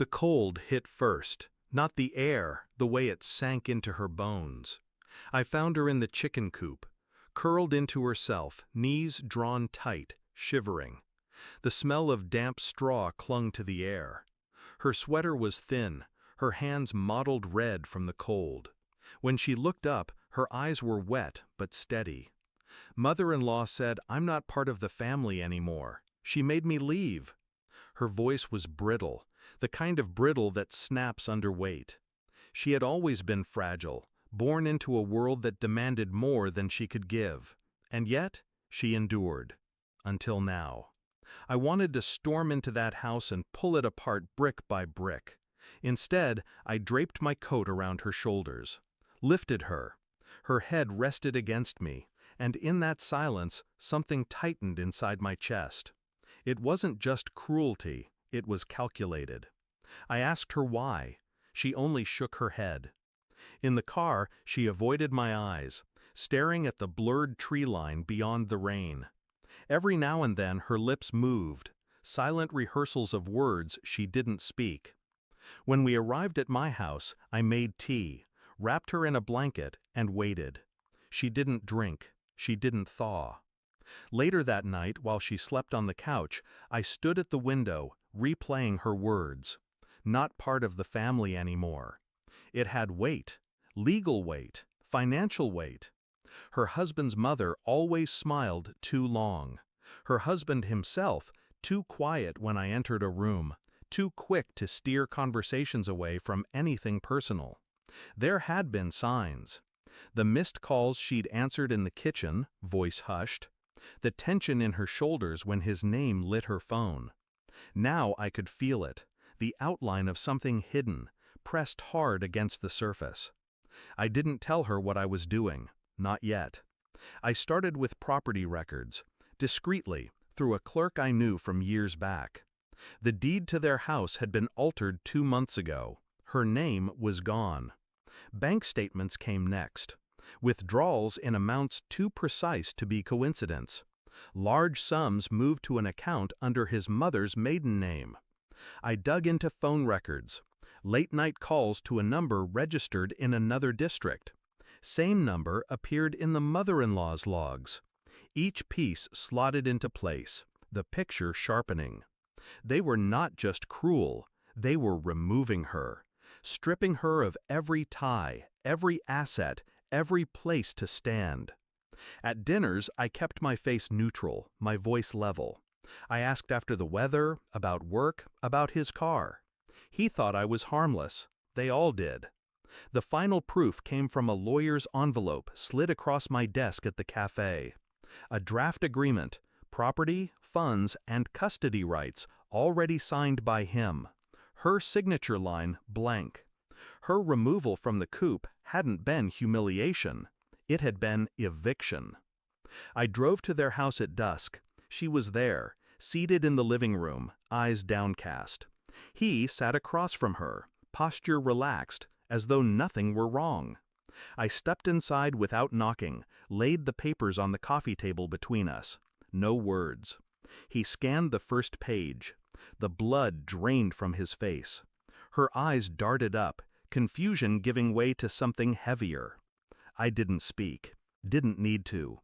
The cold hit first, not the air, the way it sank into her bones. I found her in the chicken coop, curled into herself, knees drawn tight, shivering. The smell of damp straw clung to the air. Her sweater was thin, her hands mottled red from the cold. When she looked up, her eyes were wet but steady. Mother-in-law said, "I'm not part of the family anymore. She made me leave." Her voice was brittle, the kind of brittle that snaps under weight. She had always been fragile, born into a world that demanded more than she could give. And yet, she endured. Until now. I wanted to storm into that house and pull it apart brick by brick. Instead, I draped my coat around her shoulders, lifted her. Her head rested against me, and in that silence, something tightened inside my chest. It wasn't just cruelty, it was calculated. I asked her why. She only shook her head. In the car, she avoided my eyes, staring at the blurred tree line beyond the rain. Every now and then her lips moved, silent rehearsals of words she didn't speak. When we arrived at my house, I made tea, wrapped her in a blanket, and waited. She didn't drink, she didn't thaw. Later that night, while she slept on the couch, I stood at the window, replaying her words. Not part of the family anymore. It had weight, legal weight, financial weight. Her husband's mother always smiled too long. Her husband himself, too quiet when I entered a room, too quick to steer conversations away from anything personal. There had been signs. The missed calls she'd answered in the kitchen, voice hushed. The tension in her shoulders when his name lit her phone. Now I could feel it, the outline of something hidden, pressed hard against the surface. I didn't tell her what I was doing, not yet. I started with property records, discreetly, through a clerk I knew from years back. The deed to their house had been altered 2 months ago. Her name was gone. Bank statements came next. Withdrawals in amounts too precise to be coincidence. Large sums moved to an account under his mother's maiden name. I dug into phone records. Late-night calls to a number registered in another district. Same number appeared in the mother-in-law's logs. Each piece slotted into place, the picture sharpening. They were not just cruel, they were removing her, stripping her of every tie, every asset, every place to stand. At dinners, I kept my face neutral, my voice level. I asked after the weather, about work, about his car. He thought I was harmless. They all did. The final proof came from a lawyer's envelope slid across my desk at the cafe. A draft agreement, property, funds, and custody rights already signed by him. Her signature line blank. Her removal from the coop hadn't been humiliation. It had been eviction. I drove to their house at dusk. She was there, seated in the living room, eyes downcast. He sat across from her, posture relaxed, as though nothing were wrong. I stepped inside without knocking, laid the papers on the coffee table between us. No words. He scanned the first page. The blood drained from his face. Her eyes darted up, confusion giving way to something heavier. I didn't speak. Didn't need to.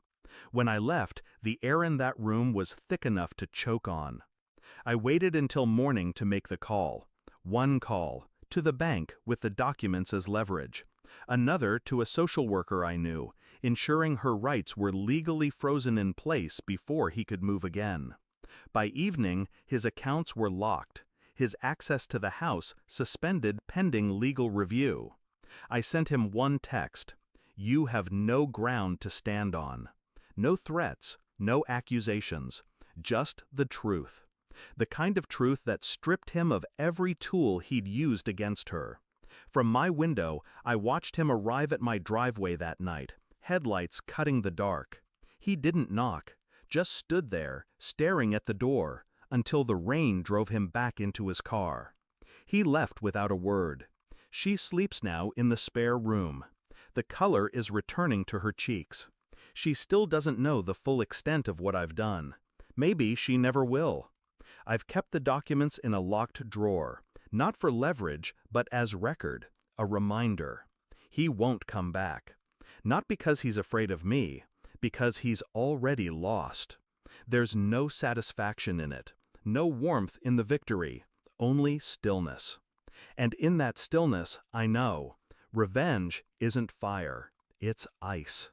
When I left, the air in that room was thick enough to choke on. I waited until morning to make the call. One call, to the bank with the documents as leverage. Another to a social worker I knew, ensuring her rights were legally frozen in place before he could move again. By evening, his accounts were locked, his access to the house suspended pending legal review. I sent him one text: "You have no ground to stand on." No threats, no accusations, just the truth. The kind of truth that stripped him of every tool he'd used against her. From my window, I watched him arrive at my driveway that night, headlights cutting the dark. He didn't knock, just stood there, staring at the door, until the rain drove him back into his car. He left without a word. She sleeps now in the spare room. The color is returning to her cheeks. She still doesn't know the full extent of what I've done. Maybe she never will. I've kept the documents in a locked drawer, Not for leverage, but as record, a reminder. He won't come back. Not because he's afraid of me, because he's already lost. There's no satisfaction in it, no warmth in the victory, only stillness. And in that stillness, I know, revenge isn't fire, it's ice.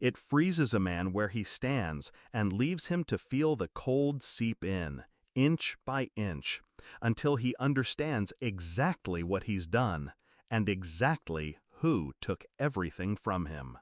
It freezes a man where he stands and leaves him to feel the cold seep in, inch by inch, until he understands exactly what he's done and exactly who took everything from him.